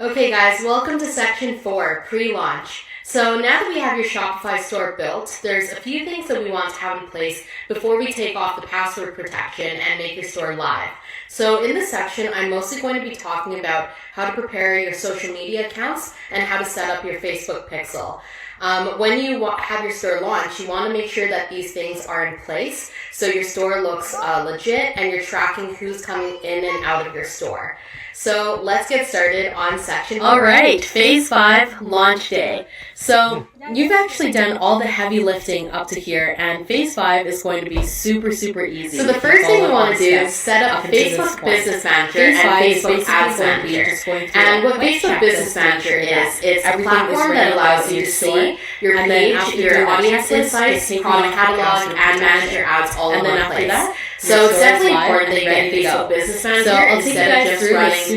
Okay guys, welcome to section 4, pre-launch. So now that we have your Shopify store built, there's a few things that we want to have in place before we take off the password protection and make your store live. So in this section, I'm mostly going to be talking about how to prepare your social media accounts and how to set up your Facebook pixel. When you have your store launch, you want to make sure that these things are in place so your store looks legit and you're tracking who's coming in and out of your store. So let's get started on section 4. All right, phase 5, launch day. So you've actually done all the heavy lifting up to here, and phase 5 is going to be super easy. So the first thing we want to do is set up Facebook Business Manager and Facebook Ads Manager. And what Facebook Business Manager is, it's a platform that allows you to see your page, your audience insights, product catalog, and manage your ads all in one place. So it's definitely important that you get Facebook Business Manager instead of just running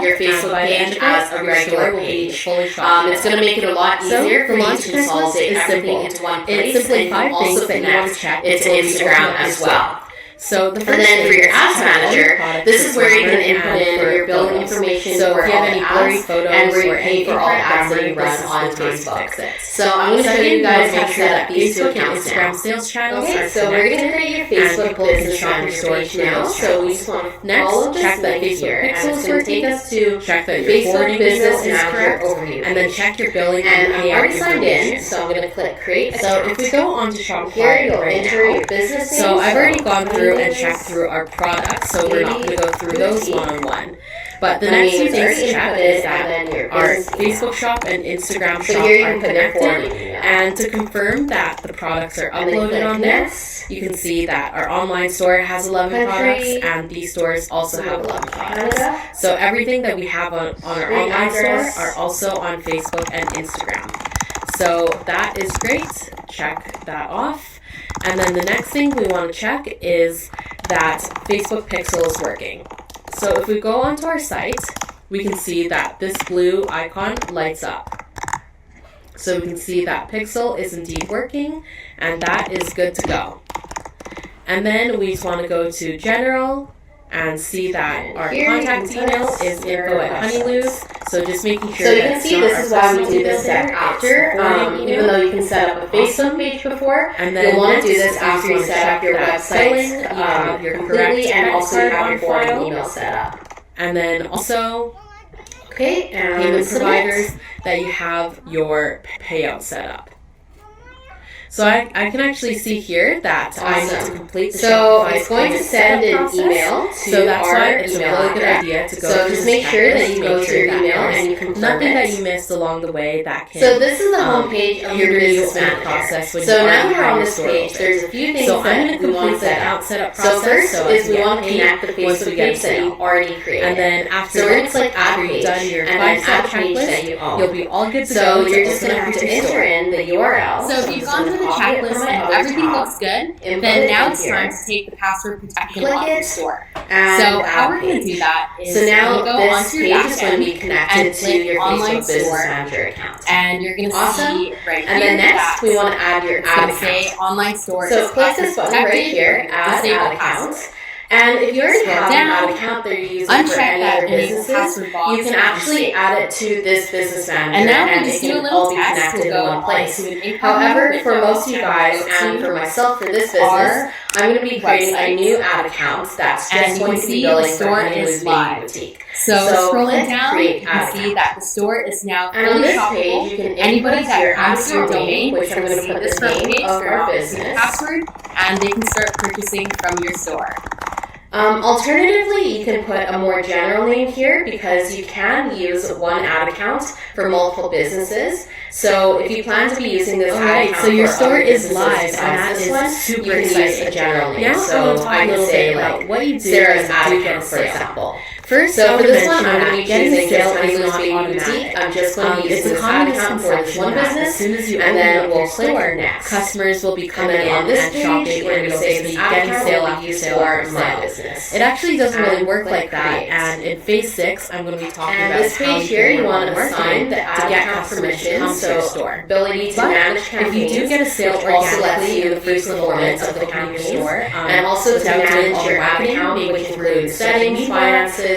your Facebook page as a regular page. It's going to make it a lot easier for you to consolidate everything into one place. It's simply and 5 things that you want to check it to Instagram as well. So the first and then for your ads manager, this is where you can input in your billing information, so where if you all have the any blurry ads, photos and where you or pay for all the ads that you run on Facebook. So I'm going to show you guys how to set up these two accounts now. Sales channels Okay, so we're going to create your Facebook Business Manager page now. So we just want to follow check that this Facebook link here, and it's going to take us to check that your Facebook Business is Manager correct, overview, and then check your billing and I'm payout already signed in, information. so I'm going to click Create So Account. if we go on to Shopify Here you'll right enter now, your business name. so I've already gone through and checked through our products, so we're not going to go through those one-on-one. But the next two things to check is that our Facebook shop and Instagram shop are connected, and to confirm that the products are uploaded on there, you can see that our online store has 11 products and these stores also have 11 products. So everything that we have on our online store are also on Facebook and Instagram. So that is great. Check that off. And then the next thing we want to check is that Facebook Pixel is working. So if we go onto our site, we can see that this blue icon lights up. So we can see that Pixel is indeed working, and that is good to go. And then we just want to go to General and see that our contact email is info@honeylose. So just making sure. So you can see this is why we do this step after, even though you can set up a Facebook page before, and then you'll want to do this after you set up your website completely, and also you have your forwarding email set up. And then also, okay, and payment providers that you have your payout set up. So I can actually see here that I need to complete the Shopify it's going to send an email to so that's our why it's a email really good address. idea to go So through just make sure that you go through your email and you confirm nothing it. that you missed along the way that can. So this is the home page of your business manager process. So now we're on this page. There's a few things that we want to set up. So first is we want to connect the Facebook page that you already created. And then after we're going to click Add Page, done your and then add page that you own. You'll be all good to go. So you're just going to have to enter in the URL. So if you've gone through the checklist and everything looks good, then now it's time to take the password protection off your store. So how we're going to do that is now go this onto your page is going to be connected to your online Facebook Business store, Manager account. and you're going to see right here. And then next we want to add your ad account. Say online store. So click this button right here, add ad account. And if you already have an ad account that you're using for any other businesses, you can actually add it to this business manager, and now and it can all be connected in one place. However, for most of you guys and for myself for this business, I'm going to be creating a new ad account that's just going to be billing for Honeylose Beauty Boutique. So scrolling down, you can see that the store is now fully shoppable. And on this shoppable. page, you can Anybody input that your has your domain, which I'm going to put the name of our business, password, and they can start purchasing from your store. Alternatively, you can put a more general name here because you can use one ad account for multiple businesses. So if you plan to be using this ad account, so your for store other is businesses live, besides and that this is one, super you can exciting. use a general name. Now So I can say like what you do Sarah's ad do get account, a for sale. example. First, So for this one, mention I'm going to be that getting choosing sale this is Honeylose not Beauty automatic. Boutique. I'm just going to use It's a this ad common account for this one misconception that business, as soon as you and open then up we'll your click store, next. customers will be coming And then in on this and page, shopping, we're and going to it'll say be this getting ad sale account after used sale for after my sale. business. It actually doesn't really And work click like that, Create. and in phase 6, I'm going to be talking And about this how page here, you want to marketing assign the ad to get account customers to permissions, come to your so store. ability to But manage if campaigns, you do get a sale which also lets organically you in the view first performance of the campaign campaigns, store, and also to without doing manage all your the ad marketing, account, making which through includes social settings, media, finances,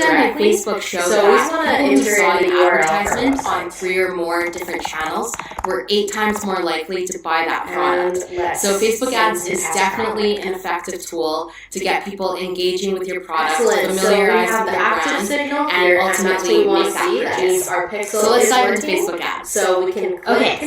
done by Facebook shows So we just want to people who enter saw in an the URL advertisement on 3 or more different channels were 8 times more likely to buy that product. So Facebook ads is definitely an effective tool to get people engaging with your product, familiarized with your brand, and ultimately make that purchase. So let's dive into Facebook ads. So we can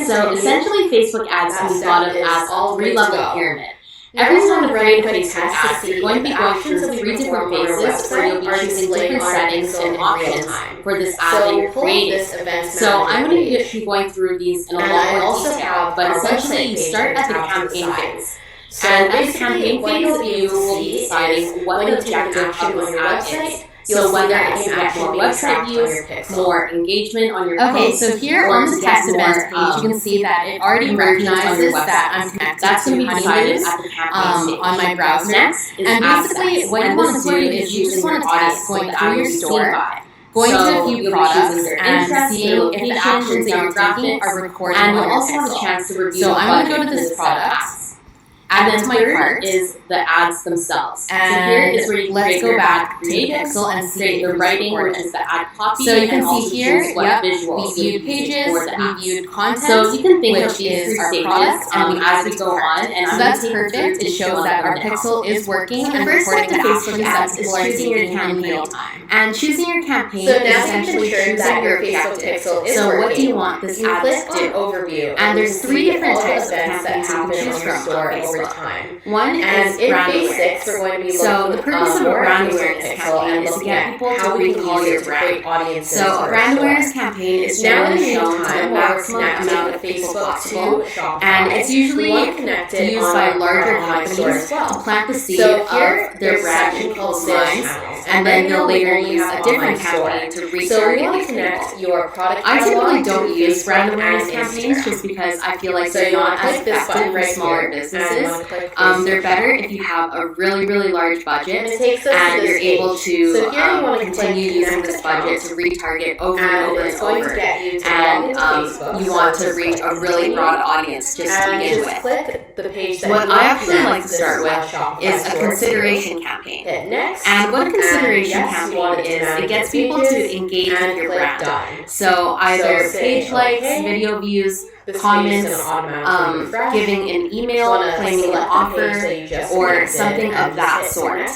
So essentially Facebook ads can be thought of as a 3-level pyramid. Every time you run a Facebook ad, you're going to be going through 3 different phases where you'll be choosing different settings and options for this ad that you're creating. So I'm going to be going through these in a lot more detail, but essentially you start at the campaign phase. And at the campaign phase, you will be deciding what the objective of this ad is. So whether it's to get more website views, more engagement on your page. Okay, so here on the test events page, you can see that it already recognizes that I'm connected. That's going to be decided at the campaign stage. On my browser. Next is and basically what you want to do is you just want to test going through your store, going to a few products and seeing if the actions that you're taking are recorded on your pixel. And you'll also have a chance to review. So I'm going to go to this product. Add them to my cart is the ads themselves. And so here is where you can let's go back to the pixel and see the writing, which is the ad copy. So you can see here, we viewed pages, we viewed content. So you can think of these 3 stages as we go on. And so that's perfect. It shows that our pixel is working. And the first step to Facebook ads is choosing your campaign. And choosing your campaign is essentially choosing your objective. So what do you want this ad to do? Overview. And there's 3 different types of campaigns you can choose from on Facebook. One is brand awareness. So the purpose of a brand awareness campaign is to get people to recall your brand. So a brand awareness campaign is generally shown to the maximum amount of people possible, and it's usually used by larger companies to plant the seed of their brand in people's minds, and then they'll later use a different campaign to retarget people. I typically don't use brand awareness campaigns just because I feel like they're not as effective for smaller businesses. They're better if you have a really, really large budget and you're able to continue using this budget to retarget over and over and over. And you want to reach a really broad audience just to begin with. What I actually like to start with is a consideration campaign. And what a consideration campaign is, it gets people to engage with your brand. So either page likes, video views, comments, giving an email, claiming an offer, or something of that sort.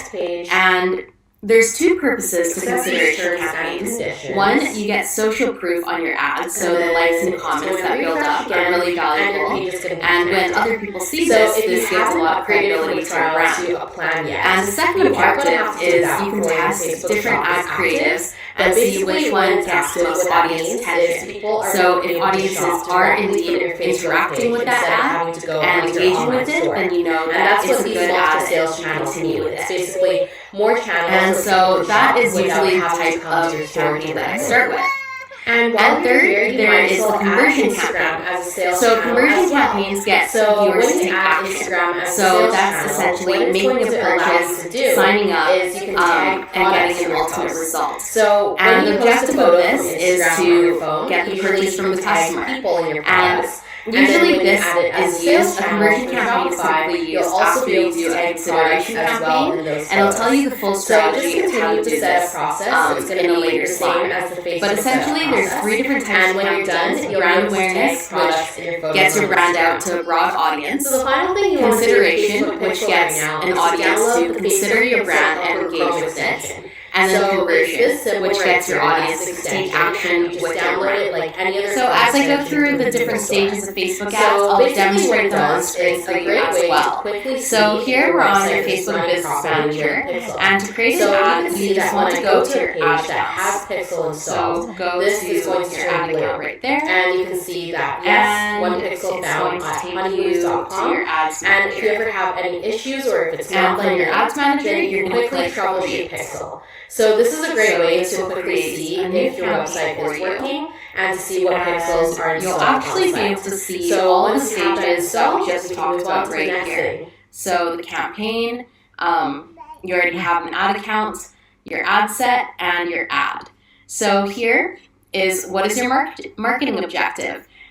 And there's 2 purposes to consideration campaigns. One, you get social proof on your ads, so the likes and comments that build up are really valuable. And when other people see this gives a lot of credibility to your brand. And the second objective is you can test different ad creatives and see which one gets the most audience attention. So if audiences are indeed interacting with that ad and engaging with it, then you know that it's a good ad to continue with it. Basically, more channels. And so that is usually the type of campaign that I start with. And third, there is the conversion campaign. So conversion campaigns get viewers to take action. So that's essentially making a purchase, signing up, and getting an ultimate result. And the objective of this is to get the purchase from the customer. And usually this is used, a conversion campaign is typically used after you do a consideration campaign, and it'll tell you the full strategy of how to do this in a later slide. But essentially there's 3 different types of campaigns. Brand awareness, which gets your brand out to a broad audience. Consideration, which gets an audience to consider your brand and engage with it. And then conversion, which gets your audience to take action with your brand. So as I go through the different stages of Facebook ads, I'll demonstrate them on screen for you as well. So here we're on your Facebook Business Manager, and to create an ad, you just want to go to your ad accounts. So go to your ad account right there, and you can see that yes, one pixel found at honeymoos.com. And if you ever have any issues or if it's not from your ads manager, you're going to click troubleshoot pixel. So this is a great way to quickly see if your website is working and to see what pixels are installed. You'll actually be able to see all of the stages that we just talked about right here. So the campaign, you already have an ad account, your ad set, and your ad. So here is what is your marketing objective.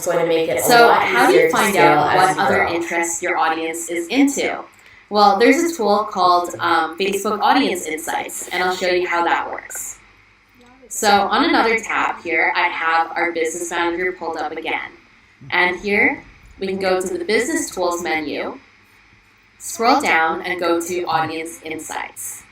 it's going to make it a So lot how do easier you to find scale out as what you other grow. interests your audience is into? Well, there's a tool called Facebook Audience Insights, and I'll show you how that works. So on another tab here, I have our Business Manager pulled up again. And here, we can go to the Business Tools menu, scroll down, and go to Audience Insights.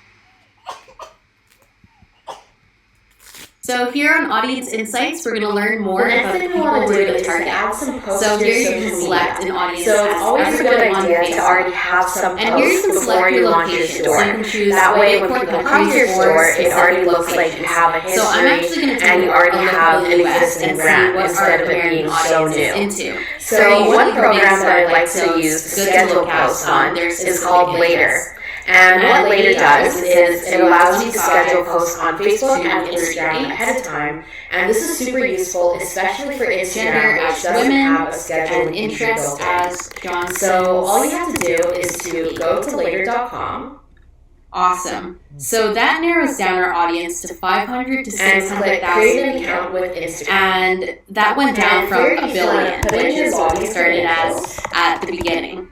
So here on Audience Insights, we're going to learn more about the people we're going to target. So here you can select an audience it's always a good idea to already have some posts before you launch your store. That way, when people come to your store, it already looks like you have a history and you already have an existing brand instead of it being so new. So one program that I like to use to schedule posts on is called Later. And what Later does is it allows you to schedule posts on Facebook and Instagram ahead of time. And this is super useful, especially for Instagram, which doesn't have a scheduled interest as John. So all you have to do is to go to later.com. Awesome. So that narrows down our audience to 500 to 600,000. And click create an account with Instagram. And that went down from 1 billion, which is what we started as at the beginning.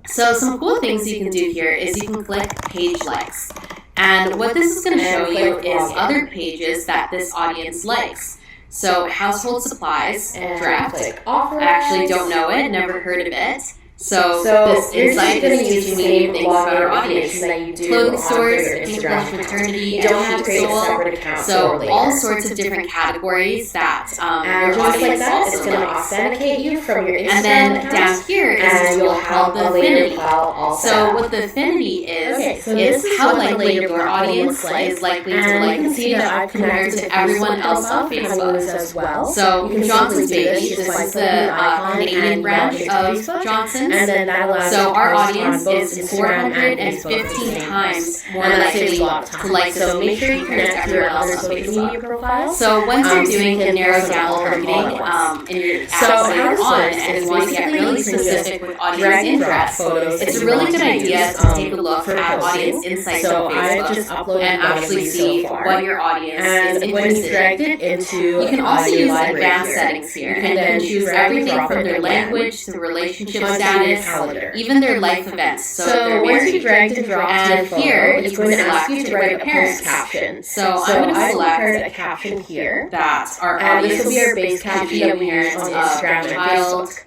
So some cool things you can do here is you can click page likes. And what this is going to show you is other pages that this audience likes. So household supplies, draft. I actually don't know it, never heard of it. So this insight is teaching me things about our audience. Clothing stores, English maternity, and soul. So all sorts of different categories that your audience also it's going to authenticate you from your Instagram and then down here is you'll have the affinity. So what the affinity is how likely your audience is likely to like the page compared to everyone else on Facebook. As well. So Johnson's Baby, this is the Canadian branch of Johnson. And then that allows so our audience is 415 times more likely to like this page compared to everyone else on Facebook. So once you're doing the narrow down targeting in your ads later on and you want to get really specific with audience interest, it's a really good idea to take a look at audience insights on Facebook and actually see what your audience is interested in. You can also use advanced settings here and choose everything from their language to relationship status, even their life events. So once you drag and drop and here it's going to ask you to write a post caption. So I'm going to select a caption here. That our and audience this will be our base caption that we use on Instagram and Facebook.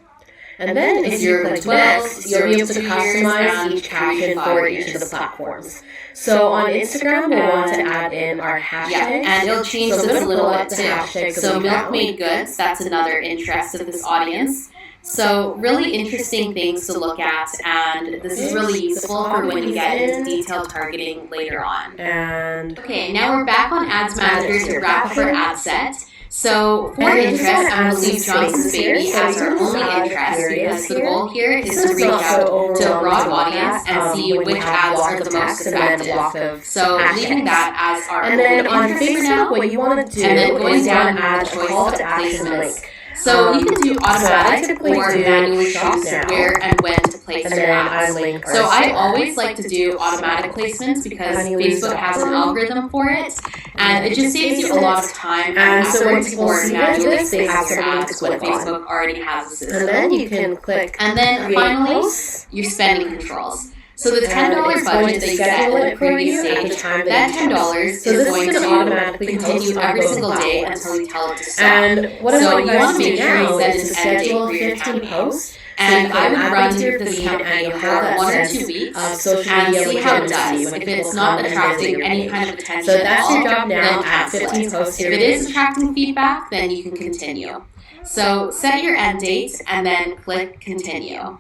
And then if you click next, you'll be able to customize each caption for each of the platforms. So on Instagram, we'll want to add in our hashtags. Yeah, and it'll change this a little bit too. So milk milk-made goods, that's another interest of this audience. So really interesting things to look at, and this is really useful for when you get into detailed targeting later on. And okay, now we're back on Ads Manager to wrap up our ad set. So for interest, I'm going to leave Johnson's Baby as our only interest because the goal here is to reach out to a broad audience and see which ads are the most effective. So leaving that as our only interest for now, what you want to do and then going down and add choice call of to action placements. So you can do automatic or manually choose now. where and when to place And your then ads. So I always like to do automatic placements because Facebook has an algorithm for it, and it just saves you a lot of time and so when people for see manually this, they have place your something ads to when click on. Facebook already has a system. And then you can click And then create finally, posts. your spending controls. So the $10 And it's going budget to that you get schedule in it the for previous you at the stage, time that that you $10 choose. is So this going is to going to automatically continue post on every both single day platforms. until we tell it to stop. And what I So want you you guys want to to do make sure you now set is to an end date schedule for your 15 campaign. posts. And I would run your this feed campaign and for have 1 or that 2 sense weeks of social and media see how it legitimacy does. when If it's people not come and visit attracting your any page. kind of attention So at that's all, your job now then at cancel 15 it. posts If here. it is attracting feedback, then you can continue. So set your end date and then click continue.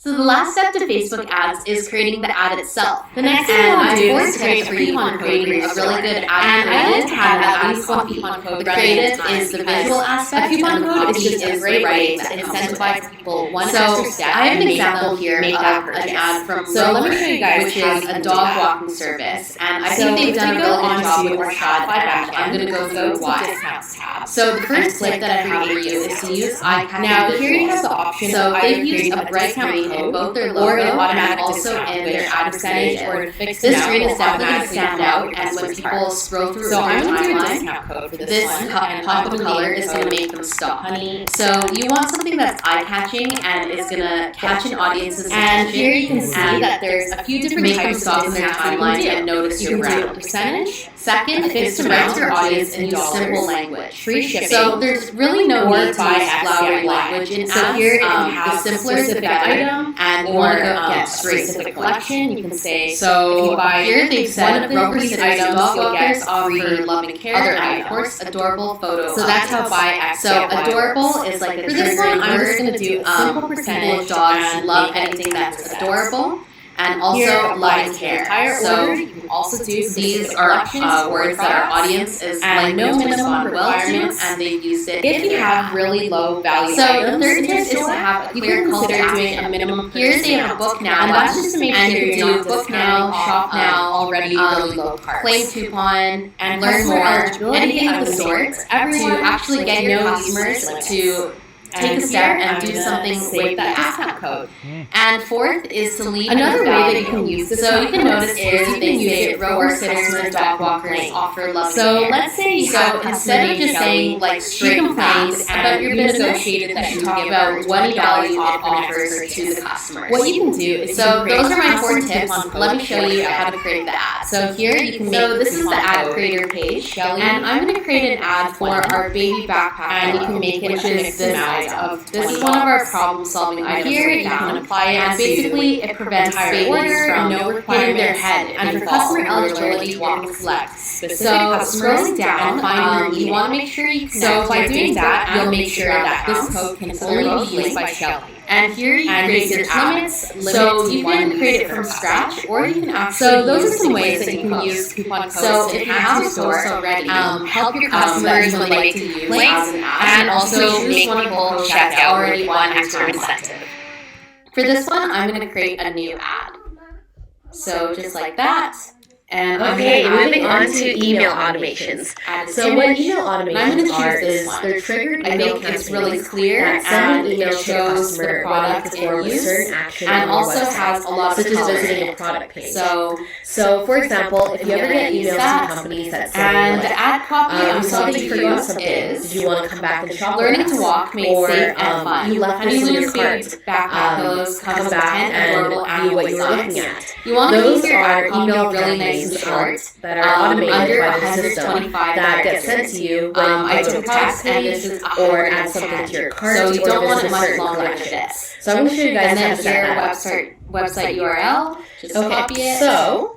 So the last step to Facebook ads is creating the ad itself. The next thing And I want to do I'm is going create to a create coupon code for a your store. really good ad And I like created to have and at least one copy. coupon code The ready creative at a is the time visual because aspect, a coupon and the code is copy just a is great the way writing to that incentivize people one So extra step I have an and make example them here make of that an purchase. ad from So let me show you guys which how is you a can do dog that. walking service, and I So think they've if done we a go really good job onto with our their ad Shopify back. I'm backend, going to go go through to why. discounts tab. So the first tip that I have for you is to use eye-catching Now here you have visuals. the option So of they've either used creating a bright discount campaign in code both their or logo an and automatic also discount in which their ad percentage. or to fix This now screen will is definitely going to automatically stand pull out, your and when customers' people cart. scroll through So their I'm going to do a timeline, discount code for this this one. pop of color is going to make them stop. Honey. So you want something that's eye-catching and is going to catch an audience's attention. And here you can see and that there's a few different make them types stop of in their discounts you timeline can and do. notice You your can do a brand. percentage, Second is to write to your audience in simple language. Free shipping. So there's really no need to use flowery language in ads. So here, if you have the simpler specific item and you want to get specific collection, you can say, so if you buy here, they said broker seat items, you'll get free love and care, and of course, adorable photos. So that's how buy X. So adorable is like a for this one, I'm just going to do a simple percentage of dogs and love anything that's adorable. And also love and care. So you can also do these are words that our audience is like no minimum requirements, and they've used it. If you have really low value items, the third tip is to have a clear call to action, a minimum. Here's a book now, and that's just to make sure you do book now, shop now, already really low cards, claim coupon, and learn more, anything of the sort, to actually get your customers to take a step and do something with that discount code. And fourth is to leave another way that you can use this. So you can notice is you can use it for sitters, dog walkers, offer love. So let's say you have instead of just saying like straight complaints about your business associated that you talk about what value it offers to the customers. What you can do is so those are my 4 tips. Let me show you how to create the ad. So here you can make this is the ad creator page, and I'm going to create an ad for our baby backpack, and you can make it which is this ad. This is one of our problem-solving items. Here you can apply it, and basically it prevents failures from no requiring their head. And for customer eligibility, you want to select specific customers. Scrolling down, find you want to make sure you connect. So by doing that, you'll make sure that this code can only be used by Shelly. And here you create your limits, so you can create it from scratch, or you can actually so those are some ways that you can use coupon codes. So if you have a store already, help your customers would like to use as an ad, and also make people check out already one extra incentive. For this one, I'm going to create a new ad. So just like that. And okay, moving on to email automations. So what email automations are is they're triggered email campaigns. It's really clear and send an email to a customer product to perform a certain action and on also your website, has a lot of such as visiting a product page. So for example, if you ever get emails from companies that say and like, the ad copy we saw that you forgot something. Did you want to come back and shop? Learning to walk makes or safe and fun. You left this in your cart. Backpack pillows Come back and view what you were looking at. You want to Those keep your are ad copy email really nice and campaigns short. That are automated by the system that get get sent to you when I you go to took the product text and this page is or add something to your cart so you or don't want it visit a much certain longer than collection. this. So I'm going to show you guys and how then to set your that up. website URL, just copy it. So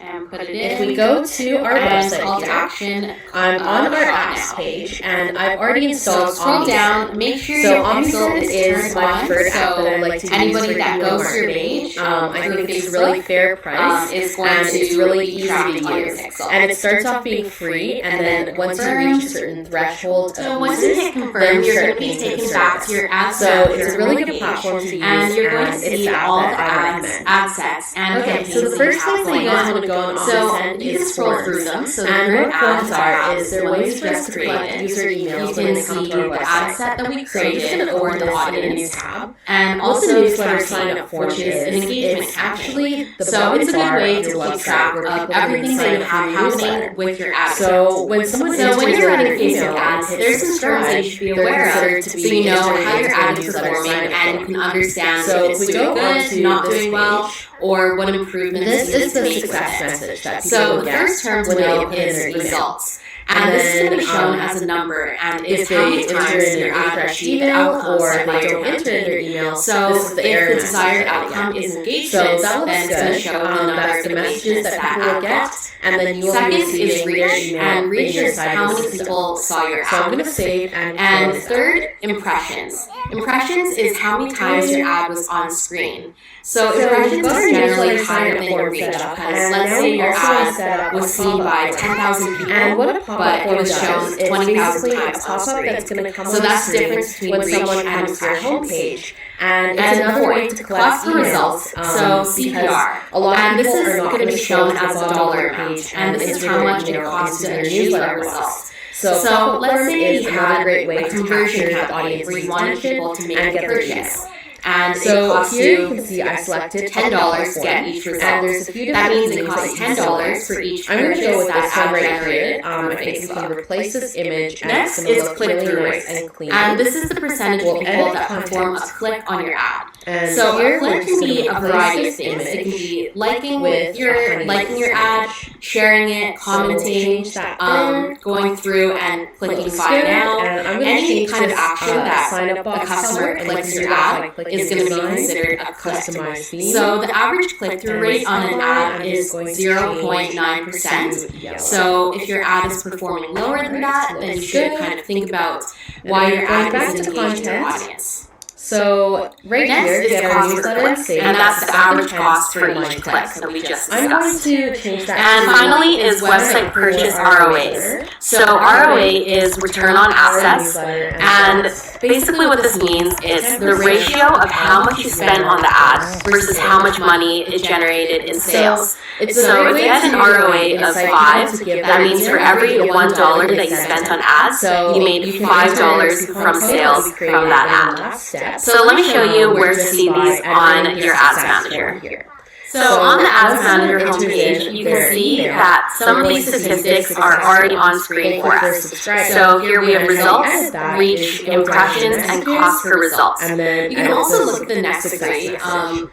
and put it in. if we go to our website call to here, action, I'm on our apps page, and I've already installed scroll Omnisend. down, make sure So your Omnisend is turned my on, preferred app that I like to use anybody for that email goes through your marketing. page, I think it's really fair price, is going and to it's really easy track to on your use. pixel. And it starts off being free, and then once you reach a certain threshold So of once you users, hit confirm, then you're start going to be paying for the taken back to service. your ad So set, it's a really good platform to use, and you're going to it's see the app all the that I recommend. ad sets and Okay, so the first place that you guys want to go on so Omnisend you can is scroll forms. through them. So And your what forms ads are is they're ways for us to created. collect user emails You when can they come see to our the ad website. set that we So I'm just created going to for open the this in a new audience. tab. And What also the newsletter campaign, sign up form which is an is engagement it's campaign. actually the So bottom it's a good bar way of to your keep website track where of people can everything that sign you up for have your newsletter. happening with your ad So when someone So when enters you're your running email Facebook and ads, hits there's some terms that you should be they're aware considered of, to so be you know how integrated your into ad the is newsletter performing sign up and you form. can understand So if if it's we go doing onto good, not this doing well, page, or what improvements this you need is to the make with success it. message that people So will the get first term to when they know put in their is email. results. And And this is then, going to be shown as a number, and if it's how many they enter times in your their ad incorrect achieved email outcomes or that they they don't enter in their email, So this is the if error the message desired that they outcome get. is engagement, So that then looks it's going to good. show the number That's of the messages engagements that that people will ad get, got. and then you will be Second is receiving their reach, email and in reach your is side how of the many system. people saw your So I'm ad. going to save and And close that. third, impressions. Impressions is how many times your ad was on screen. So impressions is generally higher than your reach, because let's say your ad was seen by 10,000 people, And what a pop-up but it form was does shown is 20,000 basically a times on pop-up screen. that's going to come So on that's the screen difference between when reach someone and comes to your impressions. homepage. And it's And another way to collect cost per emails. results. So CPR. Because a lot of And this people is are not going to be shown as a bottom dollar of the amount. page, And this is how much it costs to their achieve newsletter that results. result. So So pop-up let's form say is you another had great way a to conversion capture the campaign audience's where you wanted people to make and a get their purchase. email. And it So costs here you you can see I selected $10 to get each result. And there's a few That different means it things costs that you can $10 select. for each I'm going to purchase go with this that one ad right here. generated I on think we Facebook. can replace this image and Next it's going is to look click-through really rates. nice and clean. And this is the percentage of We'll people edit that content. perform a click on your ad. And So here a click we're can just be gonna a variety of replace things. this It can image be liking with your ad, sharing it, commenting, change that thing. going through and clicking Looks buy good. now. And I'm gonna Any change kind of this, action that sign up the box customer color, and clicks you your can see ad that by clicking is going to be design, considered a click. customize theme. So the average click-through rate on an ad is going to 0.9%. change yellow. So if your ad is performing lower than that, then you should kind of think about why your ad isn't engaging your audience. So right Next here, is get our cost per newsletter, click, save and that's the average second cost for $0.10 each click that we just I'm going discussed. to change that. And to finally is website purchase ROAs. So ROA is return on assets, and basically what this means is the ratio of how much you spend on the ad versus how much money it generated in sales. So if you had an ROA of 5, that means for every $1 that you spent on ads, you made $5 from sales from that ad. So let me show you where to see these on your Ads Manager. So on the Ads Manager homepage, you can see that some of these statistics are already on screen for us. So here we have results, reach, impressions, and cost per results. You can also look at the next three,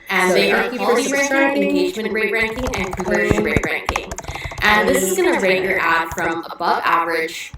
and they are quality ranking, engagement rate ranking, and conversion rate ranking. And this is going to rate your ad from above average,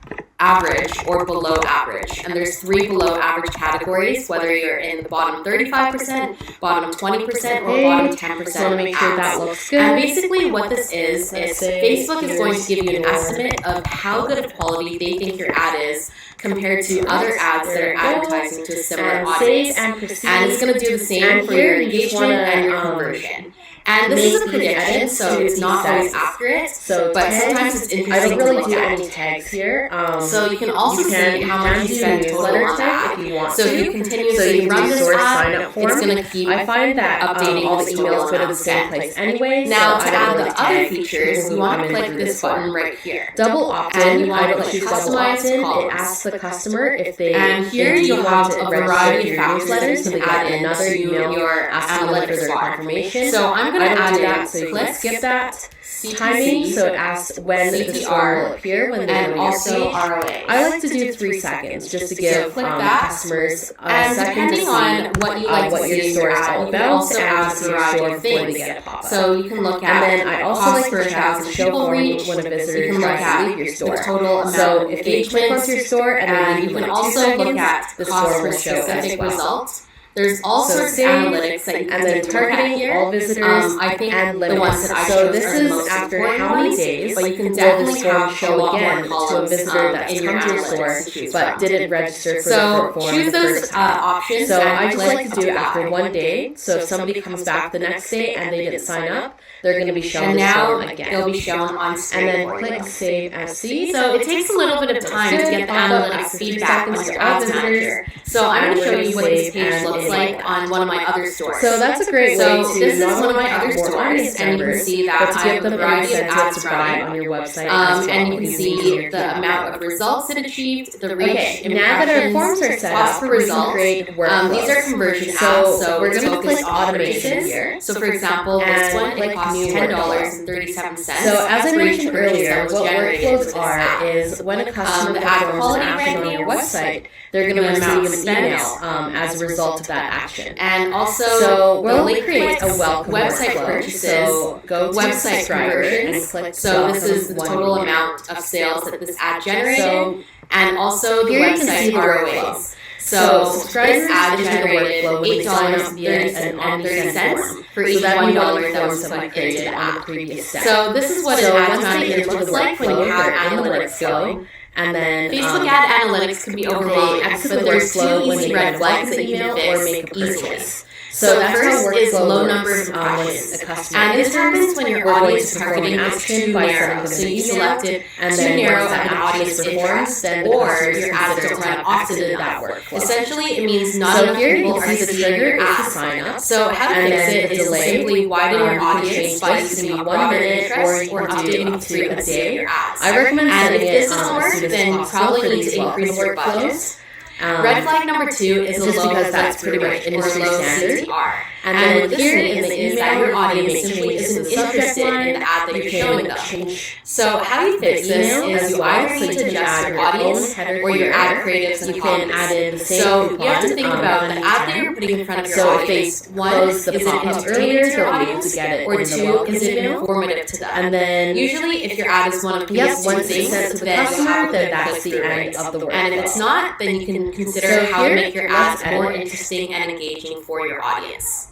or below average. And there's 3 below average categories, whether you're in the bottom 35%, bottom 20%, or bottom 10% make sure that looks good. And basically what this is Facebook is going to give you an estimate of how good of quality they think your ad is compared to other ads that are advertising to a similar audience. And it's going to do the same for your engagement and your conversion. And this is a prediction, so it's not always accurate, but sometimes it's interesting I don't to really look do at. any tags here. So you can also see how much you spend total on that. if you want So if you continuously run this ad, it's going to keep I find that updating all the this total emails go to the amount same spent. place anyway. Now so to I don't add really the other tag features, people you who want come to in click through this button right here. Double opt-in. And you want I to don't click choose double customize opt-in. columns. It asks the customer if they And here indeed you'll want have to a variety of register your factors newsletter, so to they add get another into email your asking them for analytics their bar. confirmation. So I'm going to I don't add do in that, so you can click, skip that. CPC, Timing, so it asks when the score will appear when they're and on your also page. ROA. I like to do 3 seconds just to give click that. customers a And second to depending see on what you like what to your see in store your is ad, all you can about, also and add to a see your variety store of before they things. get a pop-up. So you can look at And then I also cost like per to check 1,000 show people for me reach. when a You visitor can look tries to at leave your the store. total amount So of if they click engagement, onto your store and then and leave you can like 2 also seconds, look at the cost store per will show as specific well. result. There's all So sorts of save, analytics that you can and then take a look at targeting here. all visitors I think and the limits. ones that I So chose this are the is most after important how many ones, days but you can will definitely this form have a show lot again more to a columns visitor that's in your come to your analytics store to choose but from. didn't register for So the form choose the those first time. options. So and I just click like to do it after 1 day. So if somebody comes back the next day and they didn't sign up, they're going to be shown And this now form again. they'll be shown on And screen then for click you. Save as See. So it takes a little bit of time to get the analytics feedback on your ads manager. So I'm going to show you what this page looks like on one of my other stores. So that's a great way So to this is not one of only my have other more stores, audience and you can members, see but that to I give have a them an variety of incentive ads to buy running. on your website as well. And you can see using the amount of results it achieved, the reach, Okay, now that our forms are set cost up, per we can results. create These workflows. are conversion ads, So we're it's going to focused click on automation purchases. here. So for example, this And one, click it costs new $10.37. So as I for each mentioned purchase earlier, that was what generated with workflows this are ad. is when a customer The ad performs an quality action on your rankings, website, they're going to the amount receive an spent, email as a result of that action. And also, So the we'll link create clicks, a welcome website workflow. purchases, So go to website subscribers and conversions. click So this is the welcome total one. amount of sales that this ad generated, So and also the here you can website see the ROAs. workflow. So subscribers this ad into the generated workflow when they sign up via an $8.30 form. for So each that'd be one of $1 the that was forms that we put into created the on the ad. previous step. So this is what So an ad once they manager get into looks the like when you workflow, have they're in the analytics going. workflow. And then Facebook ad analytics can be overwhelming, exit but the there's workflow two when they easy get red a flags that welcome you can email or fix make a easily. purchase. So that's first how is workflow low works number of when impressions. a customer And this happens when your we're going audience to targeting perform is action too by narrow. sending So them you an email, selected and too then narrow once of that an action audience is performed, interest, then the or customer is your ads considered don't to run have often exited enough. that workflow. Essentially, it means not So enough here you people can are see the seeing trigger your is to ads. sign up. So how to And fix then it the is delay, simply widen your you can audience change by this to using be a 1 broader minute, or interest you or can do updating up the to a frequency of day. your ads. I recommend And setting if it this as doesn't work, soon as then you possible probably for need these to welcome increase your budget. workflows. Red flag number 2 is a just low because that's click-through pretty much rate or industry low standard. CTR. And then what this means is that your audience simply isn't interested in the ad that you're showing them. So how you fix this is you either need to adjust your audience or your ad creatives and copies. So you have to think about the ad that you're putting in front of your audience. One, is it entertaining to your audience? Or two, is it informative to them? And then usually if your ad is one of these two things, then you'll have a good click-through rate. And if it's not, then you can consider how to make your ads more interesting and engaging for your audience.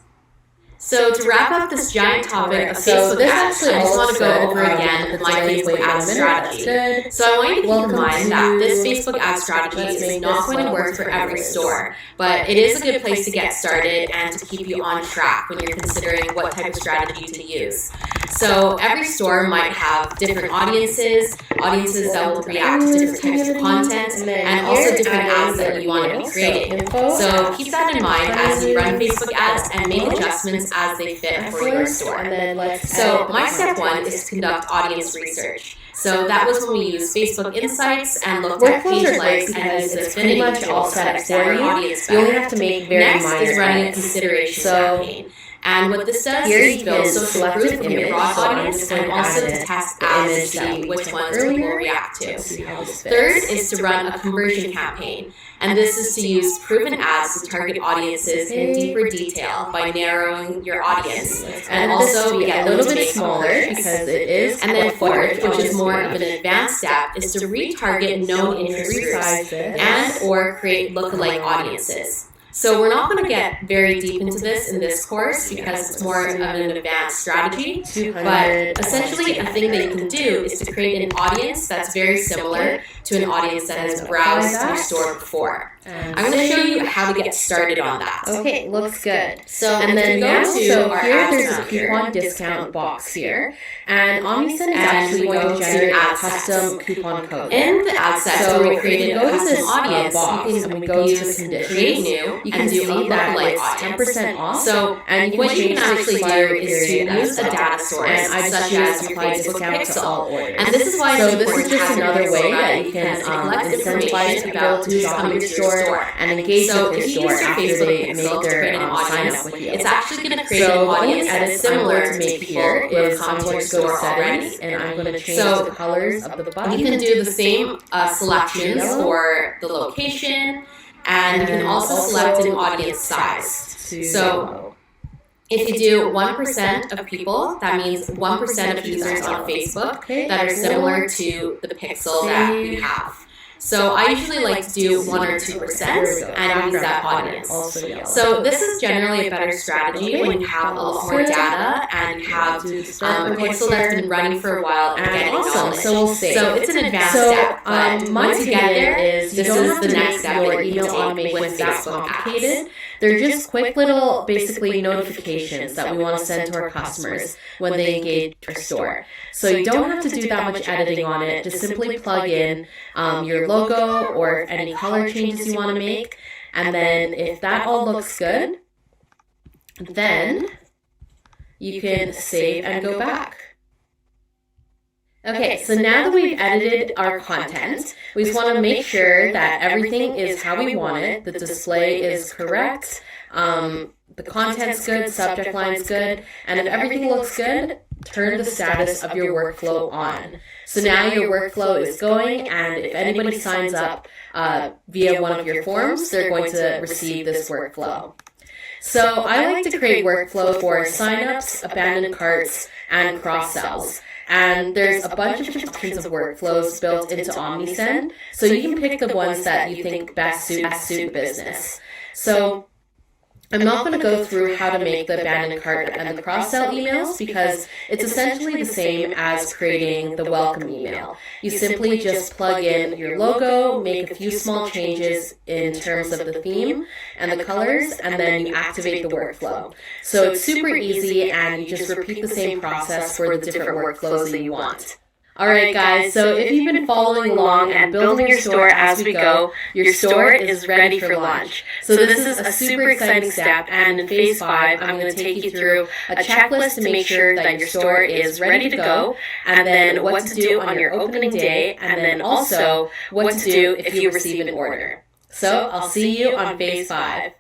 So to wrap up this giant topic of Facebook ads, I just want to go over again my Facebook ad strategy. So I want you to keep in mind that this Facebook ad strategy is not going to work for every store, but it is a good place to get started and to keep you on track when you're considering what type of strategy to use. So every store might have different audiences that will react to different types of content, and also different ads that you want to be creating. So keep that in mind as you run Facebook ads and make adjustments as they fit for your store. So my step one is to conduct audience research. So that was when we used Facebook Insights and looked at page likes and used this pretty much all set up for you. You only have to make very minor Next is running a consideration campaign. And what this does is build social proof in your broad audience and also to test ads to see which ones people will react to. Third is to run a conversion campaign. And this is to use proven ads to target audiences in deeper detail by narrowing your audience. And also we get a little bit smaller because it is. And then fourth, which is more of an advanced step, is to retarget known interest groups and or create lookalike audiences. So we're not going to get very deep into this in this course because it's more of an advanced strategy. But essentially, a thing that you can do is to create an audience that's very similar to an audience that has browsed your store before. I'm going to show you how to get started on that. Okay, looks good. So and then now, so here there's a coupon discount box here, and OmniSend is actually going to generate a custom coupon code. In the ad set, so we created a custom audience box, and we go to the create conditions. new You can see that it's 10% off. So and what you can actually do is to use a data source, and I such as your apply Facebook discount to Pixel. all orders. And this is why so it's this important is just to have another your way Pixel that you running can because it collects incentivize information people about to who's come coming to to your your store and engage So with if your you use store your after Facebook they Pixel make to their create an sign audience, up with you. it's actually going to create So an the only audience that's edits I'm similar going to make here who have is come I'm to going your to go to store already. settings and I'm going to change So the colors of the button. You can do the same selections Yellow. for the location, and you can also select an audience size. So if you do 1% of people, that means 1% of users on Facebook that are similar to the pixel that we have. So I usually like to do 1 or 2% and use that audience. So this is generally a better strategy when you have a lot more data and you have a pixel that's been running for a while and getting all in. So it's an advanced step, but once you get there, this is the next step that your you email can take automation with that Facebook ads. complicated. They're just quick little, basically, notifications that we want to send to our customers when they engage our store. So you don't have to do that much editing on it. Just simply plug in your logo or any color changes you want to make. And then if that all looks good, then you can save and go back. Okay, so now that we've edited our content, we just want to make sure that everything is how we want it, the display is correct, the content's good, subject line's good, and if everything looks good, turn the status of your workflow on. So now your workflow is going, and if anybody signs up via one of your forms, they're going to receive this workflow. So I like to create workflow for signups, abandoned carts, and cross-sells. And there's a bunch of options of workflows built into OmniSend, so you can pick the ones that you think best suit business. So I'm not going to go through how to make the abandoned cart and the cross-sell emails because it's essentially the same as creating the welcome email. You simply just plug in your logo, make a few small changes in terms of the theme and the colors, and then you activate the workflow. So it's super easy, and you just repeat the same process for the different workflows that you want. Alright guys, so if you've been following along and building your store as we go, your store is ready for launch. So this is a super exciting step, and in phase 5, I'm going to take you through a checklist to make sure that your store is ready to go, and then what to do on your opening day, and then also what to do if you receive an order. So I'll see you on phase 5.